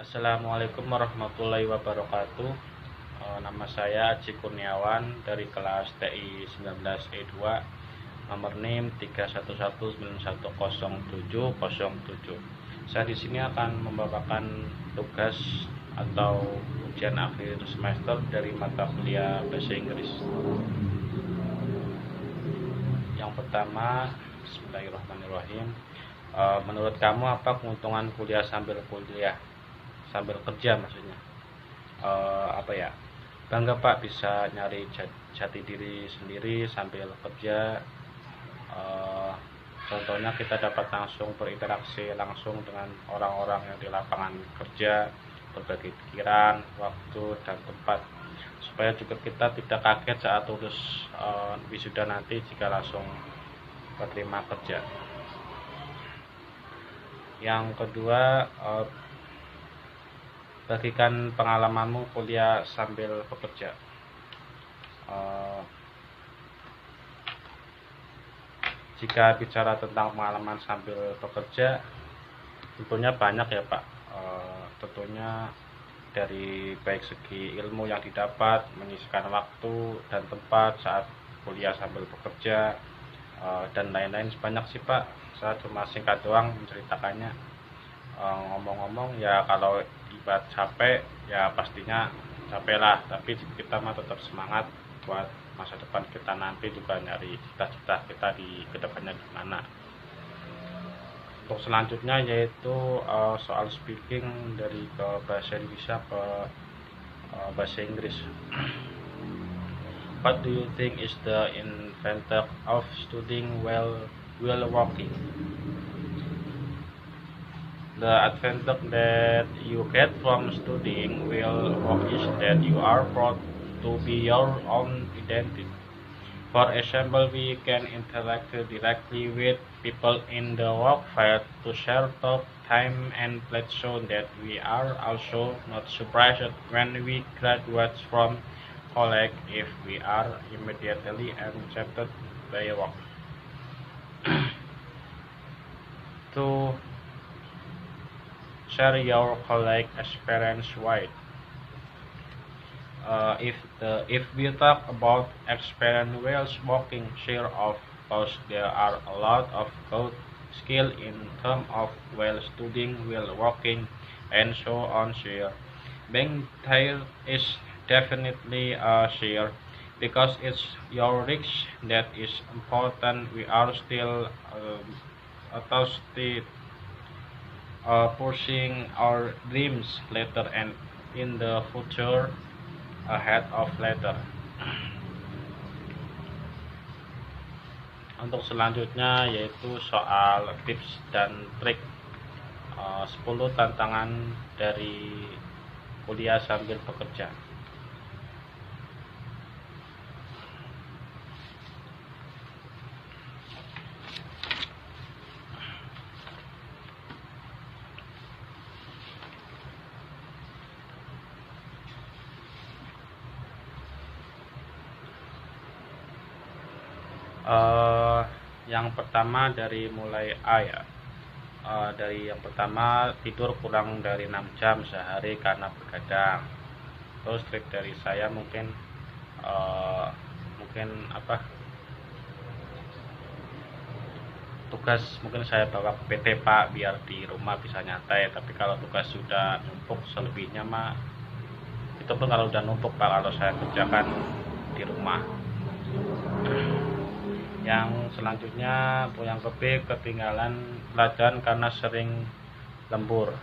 Assalamualaikum warahmatullahi wabarakatuh. Nama saya Aji Kurniawan dari kelas TI 19E2, nomor NIM 311910707. Saya di sini akan membawakan tugas atau ujian akhir semester dari mata kuliah bahasa Inggris. Yang pertama, Bismillahirrahmanirrahim. Menurut kamu apa keuntungan kuliah sambil kuliah? Sambil kerja maksudnya. Apa ya, bangga Pak bisa nyari jati diri sendiri sambil kerja. Contohnya kita dapat langsung berinteraksi langsung dengan orang-orang yang di lapangan kerja, berbagi pikiran, waktu, dan tempat, supaya juga kita tidak kaget saat lulus wisuda nanti jika langsung keterima kerja. Yang kedua, bagikan pengalamanmu kuliah sambil bekerja. Jika bicara tentang pengalaman sambil bekerja, tentunya banyak ya Pak. Tentunya dari baik segi ilmu yang didapat, menyisihkan waktu dan tempat saat kuliah sambil bekerja, dan lain-lain banyak sih Pak. Saya cuma singkat doang menceritakannya. Ngomong-ngomong ya, kalau ibarat capek ya pastinya capek lah, tapi kita mah tetap semangat buat masa depan kita nanti, juga nyari cita-cita kita di kedepannya gimana. Untuk selanjutnya yaitu soal speaking dari ke bahasa Indonesia ke bahasa Inggris. What do you think is the advantage of studying while working? The advantage that you get from studying while work is that you are proud to be your own identity. For example, we can interact directly with people in the workplace to share talk, time, and place, so that we are also not surprised when we graduate from college if we are immediately accepted by work. To share your college experience wide. If we talk about experience while working, share of course there are a lot of good skill in terms of while studying, while working, and so on. Share being there is definitely a share because it's your risk that is important. We are still thirsty, pursuing our dreams later and in the future ahead of later. Untuk selanjutnya yaitu soal tips dan trik 10 tantangan dari kuliah sambil bekerja. Yang pertama dari mulai A ya. Dari yang pertama, tidur kurang dari 6 jam sehari karena begadang. Terus trik dari saya mungkin apa, tugas mungkin saya bawa ke PT Pak biar di rumah bisa nyantai, tapi kalau tugas sudah numpuk selebihnya mah itu pun kalau udah numpuk Pak, kalau saya kerjakan di rumah. Yang selanjutnya, yang ke B, ketinggalan pelajaran karena sering lembur.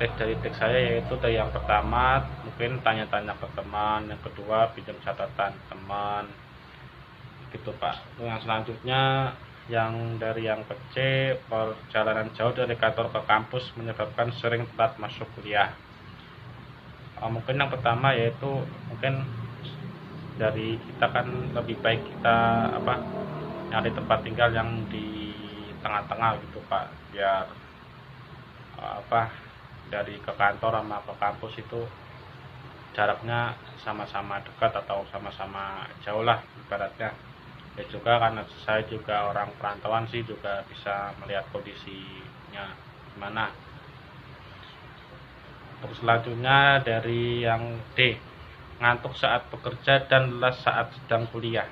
Teks dari teks saya yaitu dari yang pertama mungkin tanya-tanya ke teman, yang kedua pinjam catatan teman, gitu Pak. Yang selanjutnya yang dari yang ke C, perjalanan jauh dari kantor ke kampus menyebabkan sering telat masuk kuliah. Mungkin yang pertama yaitu mungkin dari kita kan lebih baik kita nyari tempat tinggal yang di tengah-tengah gitu Pak, biar dari ke kantor sama ke kampus itu jaraknya sama-sama dekat atau sama-sama jauh lah ibaratnya. Ya juga karena saya juga orang perantauan sih, juga bisa melihat kondisinya gimana. Untuk selanjutnya dari yang D, ngantuk saat bekerja dan lelah saat sedang kuliah.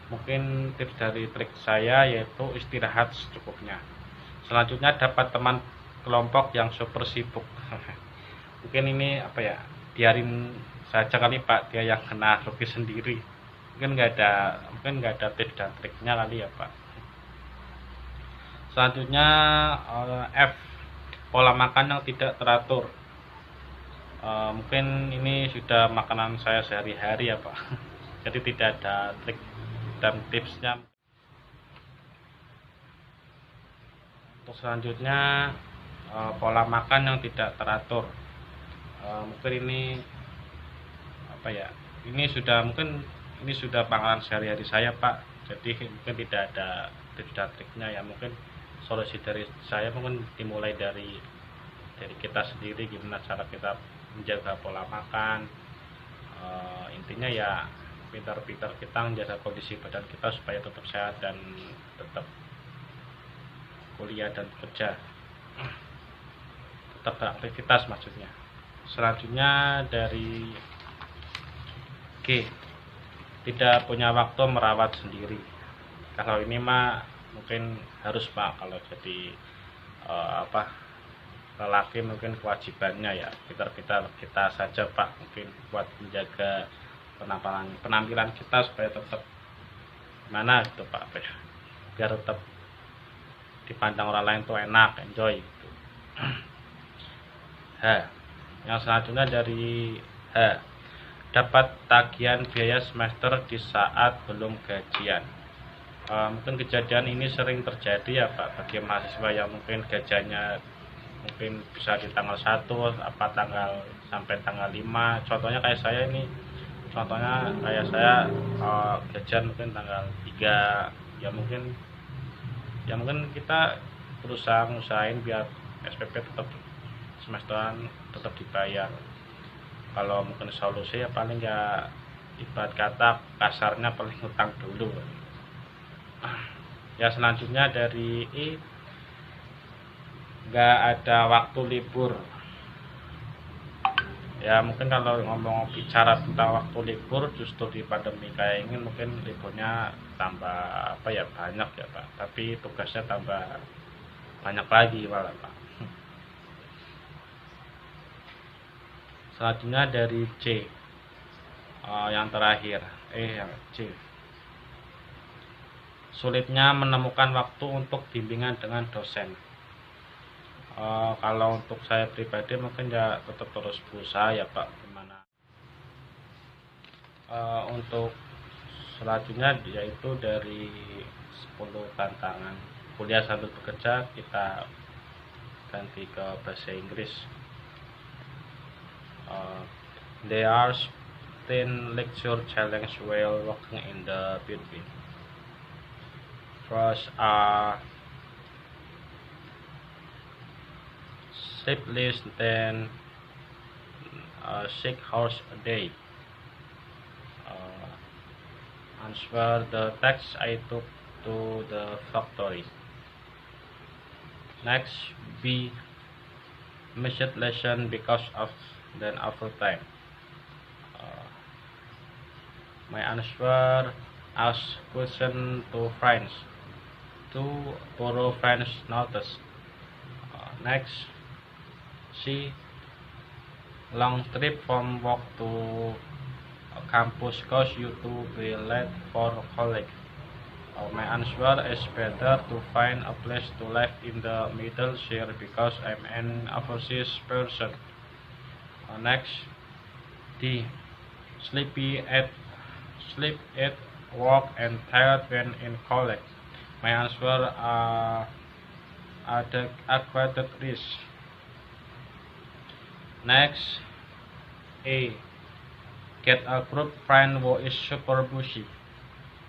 Mungkin tips dari trik saya yaitu istirahat secukupnya. Selanjutnya dapat teman kelompok yang super sibuk. Mungkin ini apa ya, biarin saja kali Pak, dia yang kena rugi sendiri. Mungkin nggak ada tips dan triknya kali ya Pak. Selanjutnya F, pola makan yang tidak teratur. Mungkin ini sudah makanan saya sehari-hari ya Pak. Jadi tidak ada trik dan tipsnya. Untuk selanjutnya pola makan yang tidak teratur. Mungkin ini apa ya, ini sudah pengalaman sehari-hari saya Pak, jadi mungkin tidak ada tips dan triknya ya. Mungkin solusi dari saya mungkin dimulai dari kita sendiri, gimana cara kita menjaga pola makan. Intinya ya pintar-pintar kita menjaga kondisi badan kita supaya tetap sehat dan tetap kuliah dan bekerja, tetap beraktivitas maksudnya. Selanjutnya dari G, tidak punya waktu merawat sendiri. Kalau ini mah mungkin harus Pak, kalau jadi lelaki mungkin kewajibannya ya kita saja Pak, mungkin buat menjaga penampilan kita supaya tetap gimana gitu Pak, biar tetap dipandang orang lain tuh enak, enjoy gitu. H, yang selanjutnya dari H, dapat tagihan biaya semester di saat belum gajian. Mungkin kejadian ini sering terjadi ya Pak, bagi mahasiswa yang mungkin gajiannya mungkin bisa di tanggal 1 sampai tanggal 5. Contohnya kayak saya gajian mungkin tanggal 3 ya. Mungkin kita berusaha ngusahain biar SPP tetap semesteran tetap dibayar. Kalau mungkin solusi ya paling ya ibarat kata kasarnya paling hutang dulu ya. Selanjutnya dari I, nggak ada waktu libur ya. Mungkin kalau bicara tentang waktu libur, justru di pandemi kayak ini mungkin liburnya tambah banyak ya Pak, tapi tugasnya tambah banyak lagi malah Pak. Selanjutnya dari C, yang terakhir yang C, sulitnya menemukan waktu untuk bimbingan dengan dosen. Kalau untuk saya pribadi mungkin ya tetap terus berusaha ya Pak, gimana. Untuk selanjutnya yaitu dari 10 tantangan kuliah sambil bekerja, kita ganti ke bahasa Inggris. There are 10 lecture challenge while working in the between. First, sleep less than 6 hours a day. Answer the text I took to the factory. Next, B, missed lesson because of then overtime. My answer, ask question to friends to borrow friends notes. Next, C, long trip from work to campus cause you to be late for college. My answer is better to find a place to live in the middle share because I'm an overseas person. Next, D, sleep at work and tired when in college. My answer are the aquatic risk. Next, A, get a group friend who is super busy.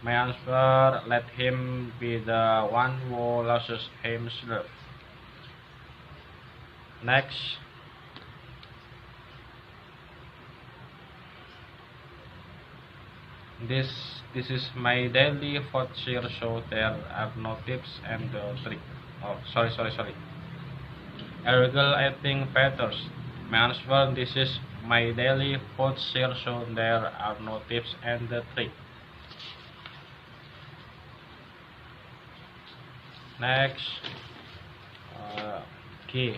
My answer, let him be the one who loses himself. Next, this is my daily thought share, so there are no tips and tricks. Oh, sorry. Illegal eating patterns. My answer: this is my daily food share, so there are no tips and the trick. Next, key.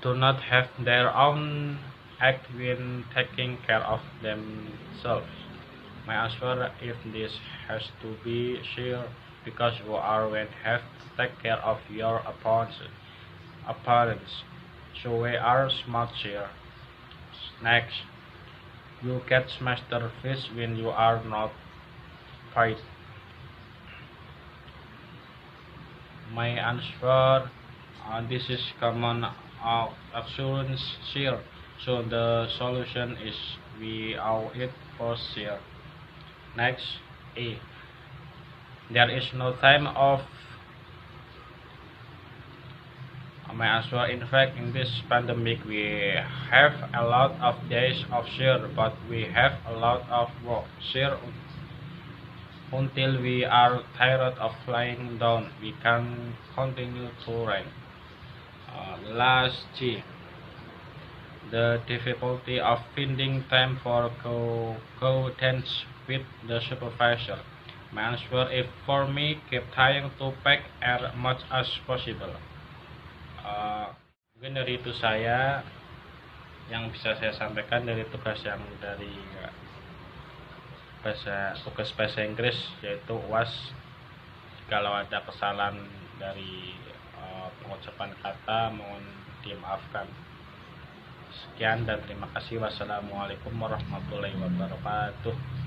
Do not have their own act when taking care of themselves. My answer: if this has to be shared because you are when have to take care of your appearance. So we are smart here. Next, you catch masterfish when you are not fight. My answer: this is common assurance here. So the solution is we all eat for share. Next, A. There is no time of my answer. In fact, in this pandemic, we have a lot of days of share, but we have a lot of work. Share until we are tired of lying down. We can continue to run. Last G. The difficulty of finding time for co-attendance with the supervisor. My answer: if for me, keep trying to pack as much as possible. Uh, Mungkin dari itu saya yang bisa saya sampaikan dari tugas yang dari tugas bahasa Inggris, yaitu UAS. Kalau ada kesalahan dari pengucapan kata, mohon dimaafkan. Sekian dan terima kasih. Wassalamualaikum warahmatullahi wabarakatuh.